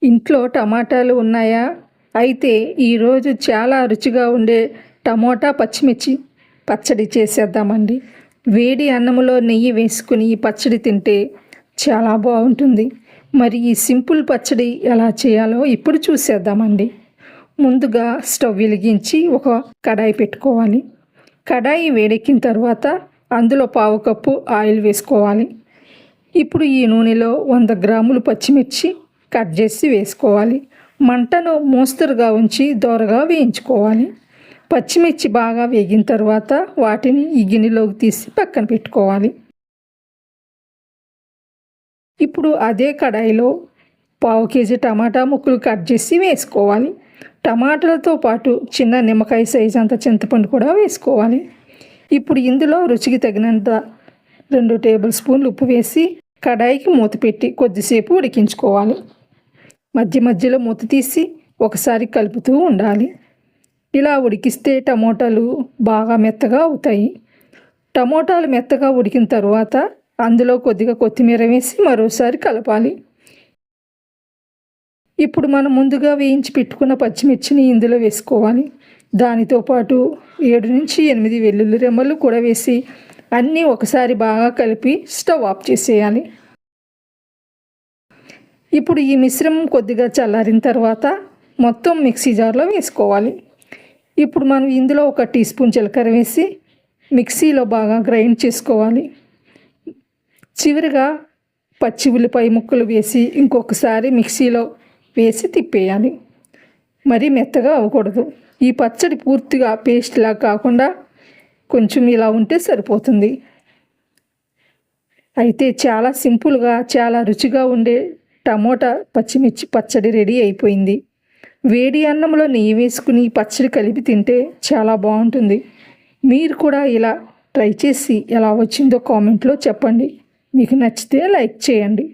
ఇంట్లో టమాటాలు ఉన్నాయా? అయితే ఈరోజు చాలా రుచిగా ఉండే టమోటా పచ్చిమిర్చి పచ్చడి చేసేద్దామండి. వేడి అన్నంలో నెయ్యి వేసుకుని ఈ పచ్చడి తింటే చాలా బాగుంటుంది. మరి ఈ సింపుల్ పచ్చడి ఎలా చేయాలో ఇప్పుడు చూసేద్దామండి. ముందుగా స్టవ్ వెలిగించి ఒక కడాయి పెట్టుకోవాలి. కడాయి వేడెక్కిన తర్వాత అందులో పావు కప్పు ఆయిల్ వేసుకోవాలి. ఇప్పుడు ఈ నూనెలో 100 గ్రాములు పచ్చిమిర్చి కట్ చేసి వేసుకోవాలి. మంటను మోస్తరుగా ఉంచి దోరగా వేయించుకోవాలి. పచ్చిమిర్చి బాగా వేగిన తర్వాత వాటిని ఈ గిన్నెలోకి తీసి పక్కన పెట్టుకోవాలి. ఇప్పుడు అదే కడాయిలో పావు కేజీ టమాటా ముక్కలు కట్ చేసి వేసుకోవాలి. టమాటాలతో పాటు చిన్న నిమ్మకాయ సైజు అంత చింతపండు కూడా వేసుకోవాలి. ఇప్పుడు ఇందులో రుచికి తగినంత 2 టేబుల్ స్పూన్లు ఉప్పు వేసి కడాయికి మూత పెట్టి కొద్దిసేపు ఉడికించుకోవాలి. మధ్య మధ్యలో మూత తీసి ఒకసారి కలుపుతూ ఉండాలి. ఇలా ఉడికిస్తే టమోటాలు బాగా మెత్తగా అవుతాయి. టమోటాలు మెత్తగా ఉడికిన తర్వాత అందులో కొద్దిగా కొత్తిమీర వేసి మరోసారి కలపాలి. ఇప్పుడు మనం ముందుగా వేయించి పెట్టుకున్న పచ్చిమిర్చిని ఇందులో వేసుకోవాలి. దానితో పాటు 7 నుంచి 8 వెల్లుల్లి రెమ్మలు కూడా వేసి అన్నీ ఒకసారి బాగా కలిపి స్టవ్ ఆఫ్ చేసేయాలి. ఇప్పుడు ఈ మిశ్రమం కొద్దిగా చల్లారిన తర్వాత మొత్తం మిక్సీ జార్లో వేసుకోవాలి. ఇప్పుడు మనం ఇందులో 1 టీ స్పూన్ జీలకర్ర వేసి మిక్సీలో బాగా గ్రైండ్ చేసుకోవాలి. చివరిగా పచ్చి ఉల్లిపాయ ముక్కలు వేసి ఇంకొకసారి మిక్సీలో వేసి తిప్పేయాలి. మరీ మెత్తగా అవ్వకూడదు. ఈ పచ్చడి పూర్తిగా పేస్ట్లా కాకుండా కొంచెం ఇలా ఉంటే సరిపోతుంది. అయితే చాలా సింపుల్గా చాలా రుచిగా ఉండే టమోటా పచ్చిమిర్చి పచ్చడి రెడీ అయిపోయింది. వేడి అన్నంలో నెయ్యి వేసుకుని పచ్చడి కలిపి తింటే చాలా బాగుంటుంది. మీరు కూడా ఇలా ట్రై చేసి ఎలా వచ్చిందో కామెంట్లో చెప్పండి. మీకు నచ్చితే లైక్ చేయండి.